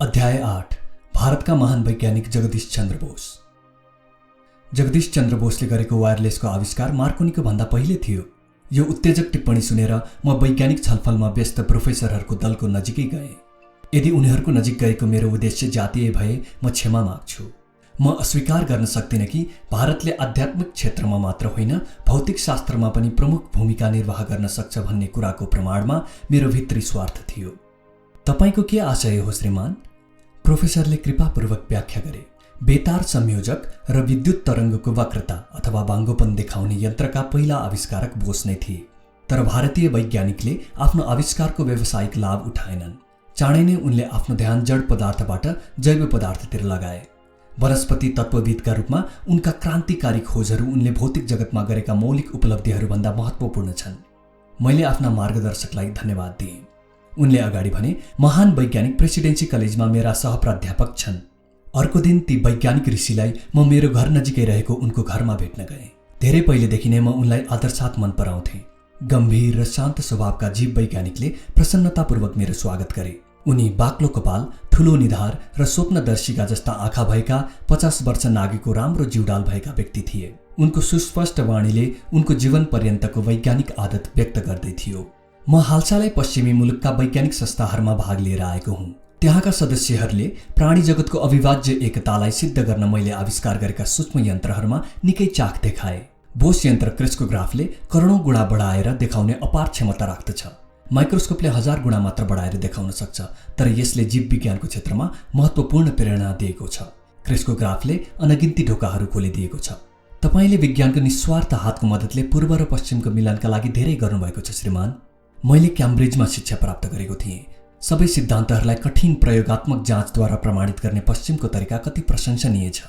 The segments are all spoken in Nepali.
अध्याय 8 भारतका महान वैज्ञानिक जगदीश चन्द्र बोस। जगदीश चन्द्र बोसले गरेको वायरलेसको आविष्कार मार्कोनीको भन्दा पहिले थियो। यो उत्तेजक टिप्पणी सुनेर म वैज्ञानिक छलफलमा व्यस्त प्रोफेसरहरूको दलको नजिकै गएँ। यदि उनीहरूको नजिक गएको मेरो उद्देश्य जातीय भए म क्षमा माग्छु। म अस्वीकार गर्न सक्दिनँ कि भारतले आध्यात्मिक क्षेत्रमा मात्र होइन भौतिक शास्त्रमा पनि प्रमुख भूमिका निर्वाह गर्न सक्छ भन्ने कुराको प्रमाणमा मेरो भित्री स्वार्थ थियो। तपाईको के आशय हो श्रीमान? प्रोफेसरले कृपापूर्वक व्याख्या गरे। बेतार संयोजक र विद्युत तरङ्गको वक्रता अथवा बाङ्गोपन देखाउने यन्त्रका पहिला आविष्कारक बोस नै थिए। तर भारतीय वैज्ञानिकले आफ्नो आविष्कारको व्यावसायिक लाभ उठाएनन्। चाँडै नै उनले आफ्नो ध्यान जड पदार्थबाट जैव पदार्थतिर लगाए। वनस्पति तत्त्वविदका रूपमा उनका क्रान्तिकारी खोजहरू उनले भौतिक जगतमा गरेका मौलिक उपलब्धिहरूभन्दा महत्त्वपूर्ण छन्। मैले आफ्ना मार्गदर्शकलाई धन्यवाद दिएँ। उनले अगाडि भने, महान वैज्ञानिक प्रेसिडेन्सी कलेजमा मेरा सहप्राध्यापक छन्। अर्को दिन ती वैज्ञानिक ऋषिलाई म मेरो घर नजिकै रहेको उनको घरमा भेट्न गएँ। धेरै पहिलेदेखि नै म उनलाई आदरसाथ मन पराउँथेँ। गम्भीर र शान्त स्वभावका जीव वैज्ञानिकले प्रसन्नतापूर्वक मेरो स्वागत गरे। उनी बाक्लो कपाल, ठूलो निधार र स्वप्नदर्शिका जस्ता आँखा भएका 50 वर्ष नागेको राम्रो जिउडाल भएका व्यक्ति थिए। उनको सुस्पष्ट वाणीले उनको जीवन पर्यन्तको वैज्ञानिक आदत व्यक्त गर्दै थियो। म हालसालै पश्चिमी मुलुकका वैज्ञानिक संस्थाहरूमा भाग लिएर आएको हुँ। त्यहाँका सदस्यहरूले प्राणी जगतको अविभाज्य एकतालाई सिद्ध गर्न मैले आविष्कार गरेका सूक्ष्म यन्त्रहरूमा निकै चाख देखाए। बोस यन्त्र क्रेस्कोग्राफले करोडौं गुणा बढाएर देखाउने अपार क्षमता राख्दछ। माइक्रोस्कोपले 1000 गुणा मात्र बढाएर देखाउन सक्छ, तर यसले जीव विज्ञानको क्षेत्रमा महत्त्वपूर्ण प्रेरणा दिएको छ। क्रेस्कोग्राफले अनगिन्ती ढोकाहरू खोलिदिएको छ। तपाईले विज्ञानको निस्वार्थ हातको मद्दतले पूर्व र पश्चिमको मिलनका लागि धेरै गर्नुभएको छ श्रीमान। मैले क्याम्ब्रिजमा शिक्षा प्राप्त गरेको थिएँ। सबै सिद्धान्तहरूलाई कठिन प्रयोगात्मक जाँचद्वारा प्रमाणित गर्ने पश्चिमको तरिका कति प्रशंसनीय छ।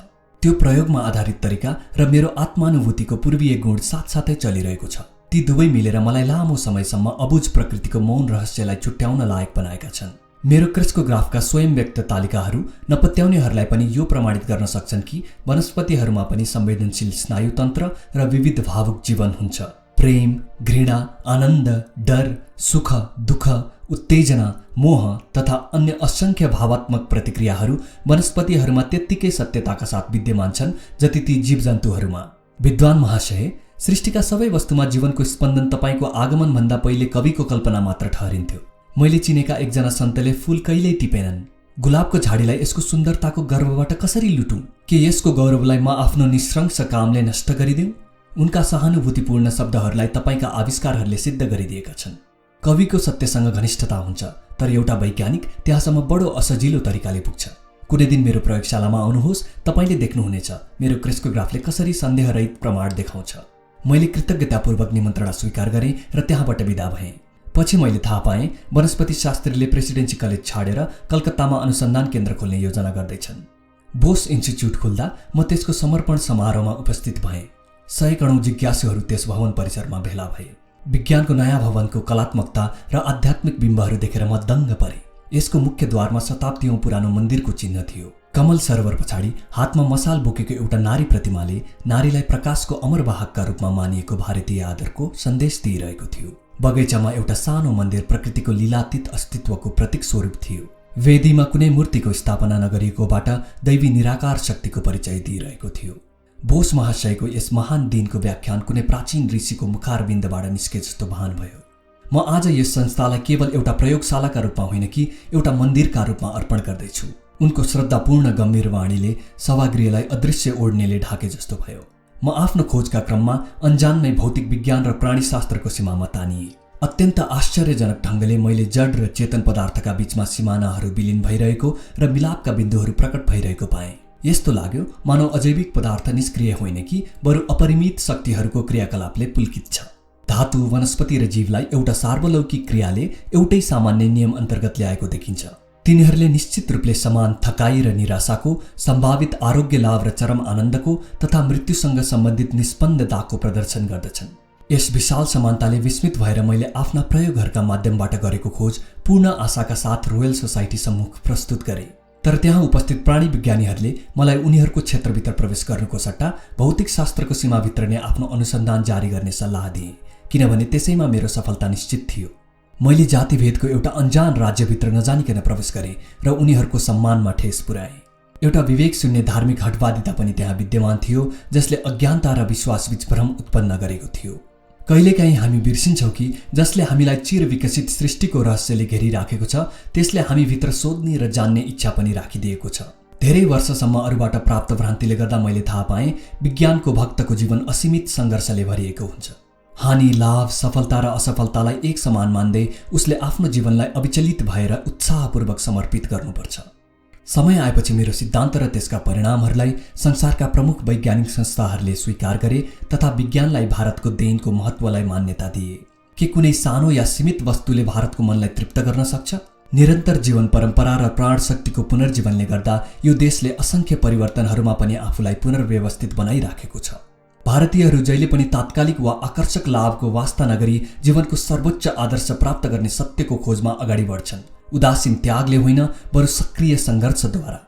त्यो प्रयोगमा आधारित तरिका र मेरो आत्मानुभूतिको पूर्वीय गुण साथसाथै चलिरहेको छ। ती दुवै मिलेर मलाई लामो समयसम्म अबुझ प्रकृतिको मौन रहस्यलाई छुट्याउन लायक बनाएका छन्। मेरो क्रेस्कोग्राफका स्वयं व्यक्त तालिकाहरू नपत्याउनेहरूलाई पनि यो प्रमाणित गर्न सक्छन् कि वनस्पतिहरूमा पनि संवेदनशील स्नायुतन्त्र र विविध भावुक जीवन हुन्छ। प्रेम, घृणा, आनन्द, डर, सुख, दुःख, उत्तेजना, मोह तथा अन्य असंख्य भावात्मक प्रतिक्रियाहरू वनस्पतिहरूमा त्यत्तिकै सत्यताका साथ विद्यमान छन् जति ती जीवजन्तुहरूमा। विद्वान महाशय, सृष्टिका सबै वस्तुमा जीवनको स्पन्दन तपाईको आगमनभन्दा पहिले कविको कल्पना मात्र ठहरिन्थ्यो। मैले चिनेका एकजना सन्तले फूल कहिल्यै टिपेनन्। गुलाबको झाडीलाई यसको सुन्दरताको गर्वबाट कसरी लुटुँ? के यसको गौरवलाई म आफ्नो निस्रंस कामले नष्ट गरिदिउँ? उनका सहानुभूतिपूर्ण शब्दहरूलाई तपाईका आविष्कारहरूले सिद्ध गरिदिएका छन्। कविको सत्यसँग घनिष्ठता हुन्छ, तर एउटा वैज्ञानिक त्यहाँसम्म बडो असजिलो तरिकाले पुग्छ। कुनै दिन मेरो प्रयोगशालामा आउनुहोस्, तपाईले देख्नुहुनेछ मेरो क्रेस्कोग्राफले कसरी सन्देहरहित प्रमाण देखाउँछ। मैले कृतज्ञतापूर्वक निमन्त्रणा स्वीकार गरेँ र त्यहाँबाट विदा भएँ। पछि मैले थाहा पाएँ वनस्पति शास्त्रीले प्रेसिडेन्सी कलेज छाडेर कलकत्तामा अनुसन्धान केन्द्र खोल्ने योजना गर्दैछन्। बोस इन्स्टिच्युट खुल्दा म त्यसको समर्पण समारोहमा उपस्थित भएँ। 100 करोड जिज्ञासुहरू त्यस भवन परिसरमा भेला भए। विज्ञानको नयाँ भवनको कलात्मकता र आध्यात्मिक बिम्बहरू देखेर म दङ्ग परेँ। यसको मुख्य द्वारमा शताब्दीौं पुरानो मन्दिरको चिन्ह थियो। कमल सरोवर पछाडि हातमा मसाल बोकेको एउटा नारी प्रतिमाले नारीलाई प्रकाशको अमरवाहकका रूपमा मानिएको भारतीय आदरको सन्देश दिइरहेको थियो। बगैँचामा एउटा सानो मन्दिर प्रकृतिको लीलातीत अस्तित्वको प्रतीक स्वरूप थियो। वेदीमा कुनै मूर्तिको स्थापना नगरिएकोबाट दैवी निराकार शक्तिको परिचय दिइरहेको थियो। बोस महाशयको यस महान दिनको व्याख्यान कुनै प्राचीन ऋषिको मुखारविन्दबाट निस्के जस्तो भान भयो। म आज यस संस्थालाई केवल एउटा प्रयोगशालाका रूपमा होइन कि एउटा मन्दिरका रूपमा अर्पण गर्दैछु। उनको श्रद्धापूर्ण गम्भीर वाणीले सभागृहलाई अदृश्य ओढ्नेले ढाके जस्तो भयो। म आफ्नो खोजका क्रममा अन्जानमै भौतिक विज्ञान र प्राणीशास्त्रको सीमामा तानिए। अत्यन्त आश्चर्यजनक ढङ्गले मैले जड र चेतन पदार्थका बीचमा सीमानाहरू विलीन भइरहेको र मिलापका बिन्दुहरू प्रकट भइरहेको पाएँ। यस्तो लाग्यो मानव अजैविक पदार्थ निष्क्रिय होइन कि बरु अपरिमित शक्तिहरूको क्रियाकलापले पुल्कित छ। धातु, वनस्पति र जीवलाई एउटा सार्वलौकिक क्रियाले एउटै सामान्य नियम अन्तर्गत ल्याएको देखिन्छ। तिनीहरूले निश्चित रूपले समान थकाइ र निराशाको, सम्भावित आरोग्य लाभ र चरम आनन्दको तथा मृत्युसँग सम्बन्धित निस्पन्दताको प्रदर्शन गर्दछन्। यस विशाल समानताले विस्मित भएर मैले आफ्ना प्रयोगहरूका माध्यमबाट गरेको खोज पूर्ण आशाका साथ रोयल सोसाइटी सम्मुख प्रस्तुत गरेँ। तर त्यहाँ उपस्थित प्राणी विज्ञानीहरूले मलाई उनीहरूको क्षेत्रभित्र प्रवेश गर्नुको सट्टा भौतिक शास्त्रको सीमाभित्र नै आफ्नो अनुसन्धान जारी गर्ने सल्लाह दिए, किनभने त्यसैमा मेरो सफलता निश्चित थियो। मैले जातिभेदको एउटा अनजान राज्यभित्र नजानिकन प्रवेश गरेँ र उनीहरूको सम्मानमा ठेस पुर्याएँ। एउटा विवेक शून्य धार्मिक हटवादिता पनि त्यहाँ विद्यमान थियो, जसले अज्ञानता र विश्वासबीच भ्रम उत्पन्न गरेको थियो। कहिलेकाहीँ हामी बिर्सिन्छौँ कि जसले हामीलाई चिर विकसित सृष्टिको रहस्यले घेरिराखेको छ, त्यसले हामीभित्र सोध्ने र जान्ने इच्छा पनि राखिदिएको छ। धेरै वर्षसम्म अरूबाट प्राप्त भ्रान्तिले गर्दा मैले थाहा पाएँ, विज्ञानको भक्तको जीवन असीमित सङ्घर्षले भरिएको हुन्छ। हानि, लाभ, सफलता र असफलतालाई एक समान मान्दै उसले आफ्नो जीवनलाई अविचलित भएर उत्साहपूर्वक समर्पित गर्नुपर्छ। समय आएपछि मेरो सिद्धान्त र त्यसका परिणामहरूलाई संसारका प्रमुख वैज्ञानिक संस्थाहरूले स्वीकार गरे तथा विज्ञानलाई भारतको देनको महत्त्वलाई मान्यता दिए। के कुनै सानो या सीमित वस्तुले भारतको मनलाई तृप्त गर्न सक्छ? निरन्तर जीवन परम्परा र प्राण शक्तिको पुनर्जीवनले गर्दा यो देशले असंख्य परिवर्तनहरूमा पनि आफूलाई पुनर्व्यवस्थित बनाइराखेको छ। भारतीयहरू जहिले पनि तात्कालिक वा आकर्षक लाभको वास्ता नगरी जीवनको सर्वोच्च आदर्श प्राप्त गर्ने सत्यको खोजमा अगाडि बढ्छन्। उदासीन त्यागले होइन, बरु सक्रिय सङ्घर्षद्वारा।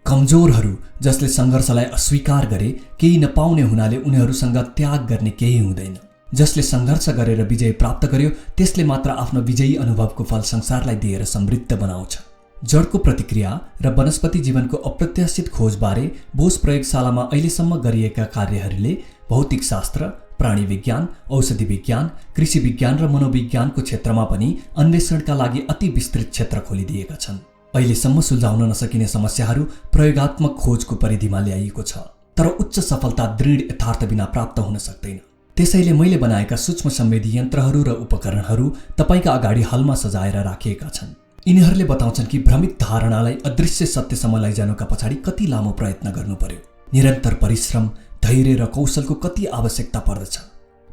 कमजोरहरू जसले सङ्घर्षलाई अस्वीकार गरे, केही नपाउने हुनाले उनीहरूसँग त्याग गर्ने केही हुँदैन। जसले सङ्घर्ष गरेर विजय प्राप्त गर्यो, त्यसले मात्र आफ्नो विजयी अनुभवको फल संसारलाई दिएर समृद्ध बनाउँछ। जडको प्रतिक्रिया र वनस्पति जीवनको अप्रत्याशित खोजबारे बोस प्रयोगशालामा अहिलेसम्म गरिएका कार्यहरूले भौतिक शास्त्र, प्राणी विज्ञान, औषधि विज्ञान, कृषि विज्ञान र मनोविज्ञानको क्षेत्रमा पनि अन्वेषणका लागि अति विस्तृत क्षेत्र खोलिदिएका छन्। अहिलेसम्म सुल्झाउन नसकिने समस्याहरू प्रयोगात्मक खोजको परिधिमा ल्याइएको छ, तर उच्च सफलता दृढ यथार्थ बिना प्राप्त हुन सक्दैन। त्यसैले मैले बनाएका सूक्ष्म संवेदी यन्त्रहरू र उपकरणहरू तपाईका अगाडि हलमा सजाएर राखिएका छन्। यिनीहरूले बताउँछन् कि भ्रमित धारणालाई अदृश्य सत्यसम्म लैजानुका पछाडि कति लामो प्रयत्न गर्नु पर्यो, निरन्तर परिश्रम, धैर्य र कौशलको कति आवश्यकता पर्दछ।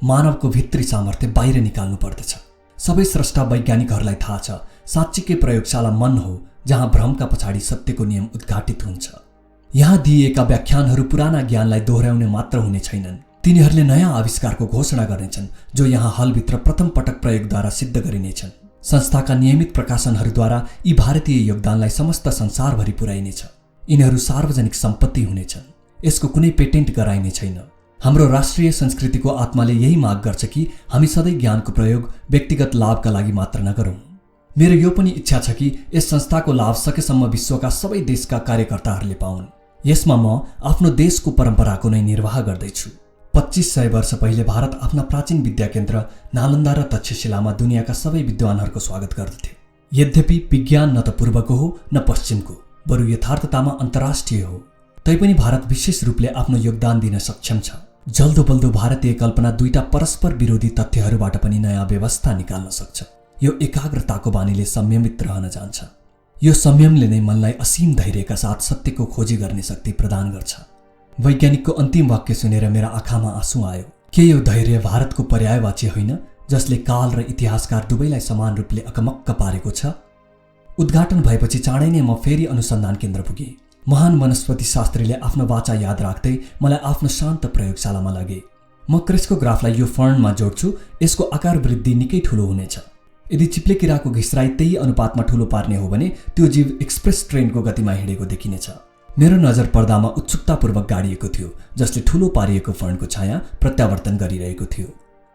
मानवको भित्री सामर्थ्य बाहिर निकाल्नु पर्दछ। सबै स्रष्टा वैज्ञानिकहरूलाई थाहा छ, साँच्चीकै प्रयोगशाला मन हो जहाँ भ्रमका पछाडि सत्यको नियम उद्घाटित हुन्छ। यहाँ दिइएका व्याख्यानहरू पुराना ज्ञानलाई दोहोर्याउने मात्र हुने छैनन्, तिनीहरूले नयाँ आविष्कारको घोषणा गर्नेछन् जो यहाँ हलभित्र प्रथम पटक प्रयोगद्वारा सिद्ध गरिनेछन्। संस्थाका नियमित प्रकाशनहरूद्वारा यी भारतीय योगदानलाई समस्त संसारभरि पुर्याइनेछ। यिनीहरू सार्वजनिक सम्पत्ति हुनेछन्। यसको कुनै पेटेन्ट गराइने छैन। हाम्रो राष्ट्रिय संस्कृतिको आत्माले यही माग गर्छ कि हामी सधैँ ज्ञानको प्रयोग व्यक्तिगत लाभका लागि मात्र नगरौँ। मेरो यो पनि इच्छा छ कि यस संस्थाको लाभ सकेसम्म विश्वका सबै देशका कार्यकर्ताहरूले पाउन्। यसमा म आफ्नो देशको परम्पराको नै निर्वाह गर्दैछु। 2500 वर्ष पहिले भारत आफ्ना प्राचीन विद्या केन्द्र नालन्दा र तक्षशिलामा दुनियाँका सबै विद्वानहरूको स्वागत गर्दथे। यद्यपि विज्ञान न त पूर्वको हो न पश्चिमको, बरु यथार्थतामा अन्तर्राष्ट्रिय हो। तैपनि भारत विशेष रूपले आफ्नो योगदान दिन सक्षम छ। जल्दो बल्दो भारतीय कल्पना दुईटा परस्पर विरोधी तथ्यहरूबाट पनि नयाँ व्यवस्था निकाल्न सक्छ। यो एकाग्रताको बानीले संयमित रहन जान्छ। यो संयमले नै मनलाई असीम धैर्यका साथ सत्यको खोजी गर्ने शक्ति प्रदान गर्छ। वैज्ञानिकको अन्तिम वाक्य सुनेर मेरा आँखामा आँसु आयो। के यो धैर्य भारतको पर्यायवाची होइन, जसले काल र इतिहासकार दुवैलाई समान रूपले अकमक्क पारेको छ? उद्घाटन भएपछि चाँडै नै म फेरि अनुसन्धान केन्द्र पुगेँ। महान वनस्पति शास्त्रीले आफ्नो वाचा याद राख्दै मलाई आफ्नो शान्त प्रयोगशालामा लगे। म क्रेस्कोग्राफलाई यो फर्नमा जोड्छु, यसको आकार वृद्धि निकै ठुलो हुनेछ। यदि चिप्ले किराको घिस्राई त्यही अनुपातमा ठुलो पार्ने हो भने त्यो जीव एक्सप्रेस ट्रेनको गतिमा हिँडेको देखिनेछ। मेरो नजर पर्दामा उत्सुकतापूर्वक गाडिएको थियो, जसले ठुलो पारिएको फर्नको छाया प्रत्यावर्तन गरिरहेको थियो।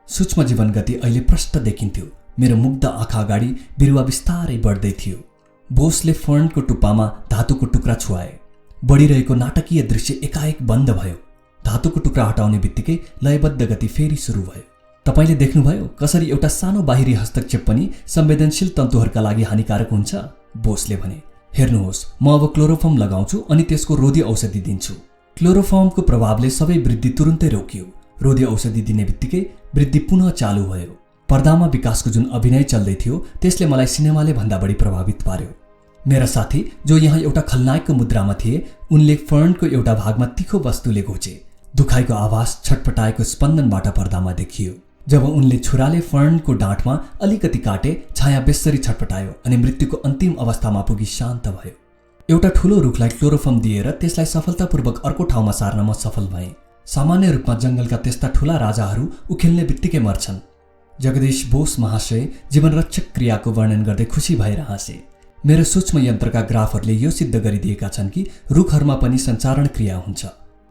सूक्ष्म जीवन गति अहिले प्रष्ट देखिन्थ्यो। मेरो मुग्ध आँखा अगाडि बिरुवा बिस्तारै बढ्दै थियो। बोसले फर्नको टुप्पामा धातुको टुक्रा छुवाए। बढिरहेको नाटकीय दृश्य एकाएक बन्द भयो। धातुको टुक्रा हटाउने बित्तिकै लयबद्ध गति फेरि सुरु भयो। तपाईले देख्नुभयो कसरी एउटा सानो बाहिरी हस्तक्षेप पनि संवेदनशील तन्तुहरूका लागि हानिकारक हुन्छ? बोसले भने। हेर्नुहोस्, म अब क्लोरोफर्म लगाउँछु अनि त्यसको रोधी औषधि दिन्छु। क्लोरोफर्मको प्रभावले सबै वृद्धि तुरुन्तै रोकियो। रोधी औषधि दिने बित्तिकै वृद्धि पुनः चालु भयो। पर्दामा विकासको जुन अभिनय चल्दै थियो त्यसले मलाई सिनेमाले भन्दा बढी प्रभावित पार्यो। मेरा साथी जो यहाँ एउटा खलनायकको मुद्रामा थिए, उनले फर्नको एउटा भागमा तीखो वस्तुले घोचे। दुखाइको आवाज छटपटाएको स्पन्दनबाट पर्दामा देखियो। जब उनले छुराले फर्नको डाँठमा अलिकति काटे, छाया बेसरी छटपटायो अनि मृत्युको अन्तिम अवस्थामा पुगी शान्त भयो। एउटा ठूलो रुखलाई क्लोरोफर्म दिएर त्यसलाई सफलतापूर्वक अर्को ठाउँमा सार्न म सफल भएँ। सामान्य रूपमा जंगलका त्यस्ता ठूला राजाहरू उखेल्ने बित्तिकै मर्छन्। जगदीश बोस महाशय जीवनरक्षक क्रियाको वर्णन गर्दै खुसी भएर हाँसे। मेरो सूक्ष्म यन्त्रका ग्राफहरूले यो सिद्ध गरिदिएका छन् कि रुखहरूमा पनि सञ्चारण क्रिया हुन्छ।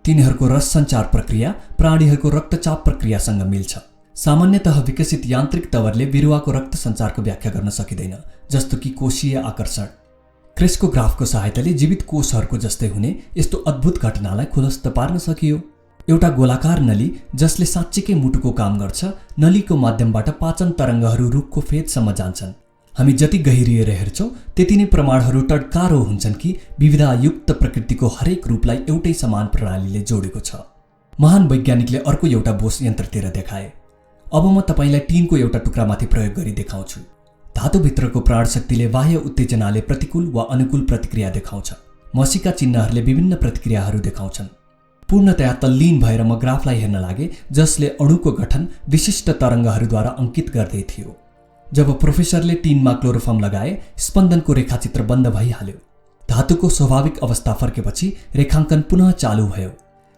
तिनीहरूको रस सञ्चार प्रक्रिया प्राणीहरूको रक्तचाप प्रक्रियासँग मिल्छ। सामान्यतः विकसित यान्त्रिक तवरले बिरुवाको रक्त सञ्चारको व्याख्या गर्न सकिँदैन, जस्तो कि कोशीय आकर्षण। क्रेस्को ग्राफको सहायताले जीवित कोषहरूको जस्तै हुने यस्तो अद्भुत घटनालाई खुलस्त पार्न सकियो। एउटा गोलाकार नली जसले साँच्चीकै मुटुको काम गर्छ, नलीको माध्यमबाट पाचन तरङ्गहरू रुखको फेदसम्म जान्छन्। हामी जति गहिरिएर हेर्छौँ त्यति नै प्रमाणहरू टड्कारो हुन्छन् कि विविधतायुक्त प्रकृतिको हरेक रूपलाई एउटै समान प्रणालीले जोडेको छ। महान वैज्ञानिकले अर्को एउटा बोस यन्त्रतिर देखाए। अब म तपाईलाई टिनको एउटा टुक्रामाथि प्रयोग गरी देखाउँछु। धातुभित्रको प्राणशक्तिले बाह्य उत्तेजनाले प्रतिकूल वा अनुकूल प्रतिक्रिया देखाउँछ। मसीका चिन्हहरूले विभिन्न प्रतिक्रियाहरू देखाउँछन्। पूर्णतया तल्लीन भएर म ग्राफलाई हेर्न लागे, जसले अणुको गठन विशिष्ट तरङ्गहरूद्वारा अंकित गर्दै थियो। जब प्रोफेसरले टिनमा क्लोरोफर्म लगाए, स्पन्दनको रेखाचित्र बन्द भइहाल्यो। धातुको स्वाभाविक अवस्था फर्केपछि रेखाङ्कन पुनः चालू भयो।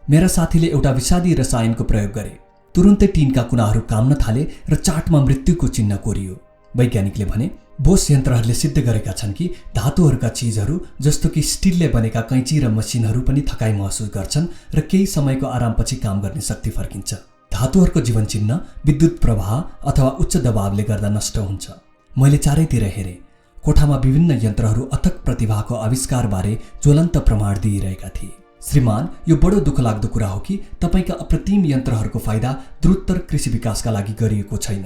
मेरा साथीले एउटा विषादी रसायनको प्रयोग गरे। तुरुन्तै टिनका कुनाहरू काम्न थाले र चार्टमा मृत्युको चिन्ह कोरियो। वैज्ञानिकले भने, बोस यन्त्रहरूले सिद्ध गरेका छन् कि धातुहरूका चीजहरू जस्तो कि स्टिलले बनेका कैँची र मसिनहरू पनि थकाइ महसुस गर्छन् र केही समयको आरामपछि काम गर्ने शक्ति फर्किन्छ। धातुहरूको जीवन चिन्ह विद्युत प्रवाह अथवा उच्च दबावले गर्दा नष्ट हुन्छ। मैले चारैतिर हेरेँ। कोठामा विभिन्न यन्त्रहरू अथक प्रतिभाको आविष्कारबारे ज्वलन्त प्रमाण दिइरहेका थिए। श्रीमान, यो बडो दुःखलाग्दो कुरा हो कि तपाईका अप्रतिम यन्त्रहरूको फाइदा द्रुततर कृषि विकासका लागि गरिएको छैन।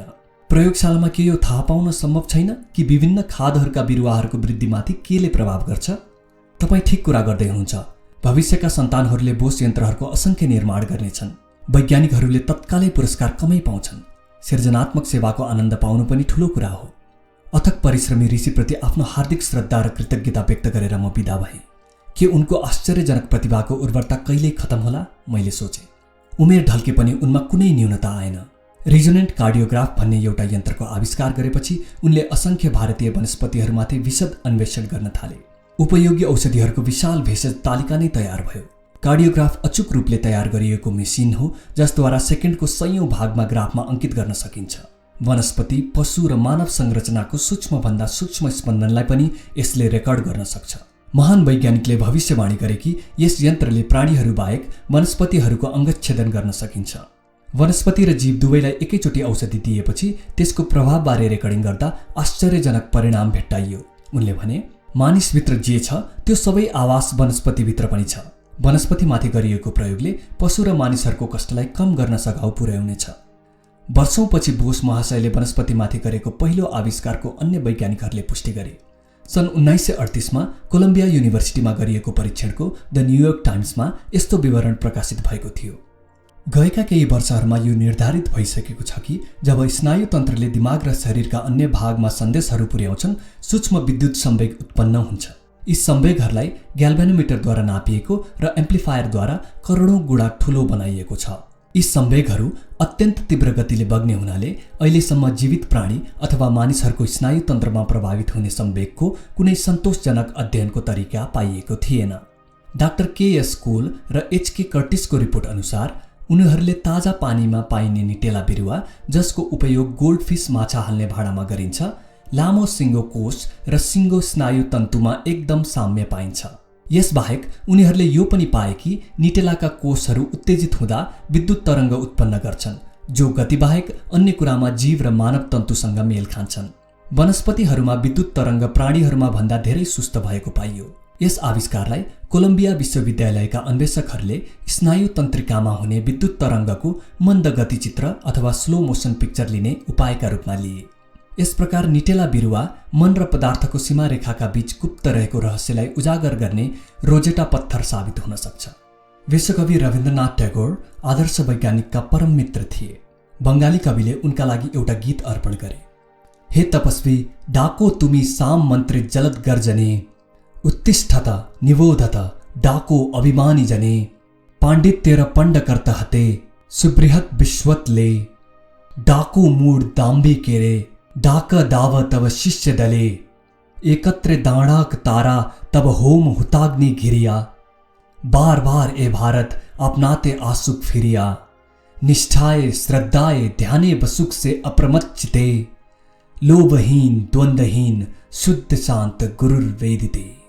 प्रयोगशालामा के यो थाहा पाउन सम्भव छैन कि विभिन्न खादहरूका बिरुवाहरूको वृद्धिमाथि केले प्रभाव गर्छ? तपाईँ ठिक कुरा गर्दै हुनुहुन्छ। भविष्यका सन्तानहरूले बोस यन्त्रहरूको असंख्य निर्माण गर्नेछन्। वैज्ञानिकहरूले तत्कालै पुरस्कार कमै पाउँछन्। सृजनात्मक सेवाको आनन्द पाउनु पनि ठूलो कुरा हो। अथक परिश्रमी ऋषिप्रति आफ्नो हार्दिक श्रद्धा र कृतज्ञता व्यक्त गरेर म बिदा भएँ। के उनको आश्चर्यजनक प्रतिभाको उर्वरता कहिल्यै खत्म होला? मैले सोचे। उमेर ढल्के पनि उनमा कुनै न्यूनता आएन। रिजोनेन्ट कार्डियोग्राफ भन्ने एउटा यन्त्रको आविष्कार गरेपछि उनले असंख्य भारतीय वनस्पतिहरूमाथि विशद अन्वेषण गर्न थाले। उपयोगी औषधिहरूको विशाल भेषज तालिका नै तयार भयो। कार्डियोग्राफ अचूक रूपले तयार गरिएको मेसिन हो जसद्वारा सेकेन्डको सयौं भागमा ग्राफमा अंकित गर्न सकिन्छ। वनस्पति, पशु र मानव संरचनाको सूक्ष्मभन्दा सूक्ष्म स्पन्दनलाई पनि यसले रेकर्ड गर्न सक्छ। महान वैज्ञानिकले भविष्यवाणी गरे कि यस यन्त्रले प्राणीहरू बाहेक वनस्पतिहरूको अंगच्छेदन गर्न सकिन्छ। वनस्पति र जीव दुवैलाई एकैचोटि औषधि दिएपछि त्यसको प्रभावबारे रेकर्डिङ गर्दा आश्चर्यजनक परिणाम भेट्टाइयो। उनले भने, मानिसभित्र जे छ त्यो सबै आवास वनस्पतिभित्र पनि छ। वनस्पतिमाथि गरिएको प्रयोगले पशु र मानिसहरूको कष्टलाई कम गर्न सघाउ पुर्याउनेछ। वर्षौंपछि बोस महाशयले वनस्पतिमाथि गरेको पहिलो आविष्कारको अन्य वैज्ञानिकहरूले पुष्टि गरे। सन् 1938 मा कोलम्बिया युनिभर्सिटीमा गरिएको परीक्षणको द न्युयोर्क टाइम्समा यस्तो विवरण प्रकाशित भएको थियो। गएका केही वर्षहरूमा यो निर्धारित भइसकेको छ कि जब स्नायुतन्त्रले दिमाग र शरीरका अन्य भागमा सन्देशहरू पुर्याउँछन्, सूक्ष्म विद्युत संवेग उत्पन्न हुन्छ। यी संवेगहरूलाई ग्याल्भेनोमिटरद्वारा नापिएको र एम्प्लिफायरद्वारा करोडौं गुणा ठूलो बनाइएको छ। यी संवेगहरू अत्यन्त तीव्र गतिले बग्ने हुनाले अहिलेसम्म जीवित प्राणी अथवा मानिसहरूको स्नायुतन्त्रमा प्रभावित हुने संवेगको कुनै सन्तोषजनक अध्ययनको तरिका पाइएको थिएन। Doctor KS. कोल र एच.के. कर्टिसको रिपोर्ट अनुसार उनीहरूले ताजा पानीमा पाइने निटेला बिरुवा, जसको उपयोग गोल्डफिश माछा हाल्ने भाँडामा गरिन्छ, लामो सिङ्गो कोष र सिङ्गो स्नायु तन्तुमा एकदम साम्य पाइन्छ। यसबाहेक उनीहरूले यो पनि पाए कि निटेलाका कोषहरू उत्तेजित हुँदा विद्युत तरङ्ग उत्पन्न गर्छन्, जो गतिबाहेक अन्य कुरामा जीव र मानव तन्तुसँग मेल खान्छन्। वनस्पतिहरूमा विद्युत तरङ्ग प्राणीहरूमा भन्दा धेरै सुस्त भएको पाइयो। यस आविष्कारलाई कोलम्बिया विश्वविद्यालयका अन्वेषकहरूले स्नायु तन्त्रिकामा हुने विद्युत तरङ्गको मन्द गतिचित्र अथवा स्लो मोसन पिक्चर लिने उपायका रूपमा लिए। यस प्रकार निटेला बिरुवा मन र पदार्थको सीमारेखाका बीच गुप्त रहेको रहस्यलाई उजागर गर्ने रोजेटा पत्थर साबित हुन सक्छ। विश्वकवि रविन्द्रनाथ टैगोर आदर्श वैज्ञानिकका परम मित्र थिए। बङ्गाली कविले उनका लागि एउटा गीत अर्पण गरे। हे तपस्वी, डाको तुमी साम मन्त्रित जलद गर्जने, उत्तिष्ठत निबोधत डाको अभिमानी जने, पाण्डित्य र पण्डकर्त हते सुबृहत विश्वतले, डाको मूड दाम्बी केरे डाक दाव तब शिष्य दले, एकत्र दाणाक तारा तब होम हुताग्नि घिरिया, बार बार ए भारत अपनाते आसुक फिरिया, निष्ठाए श्रद्धाए ध्याने बसुक से अप्रमत चिते, लोभहीन द्वंद्वहीन शुद्ध शांत गुरुर्वेदिते।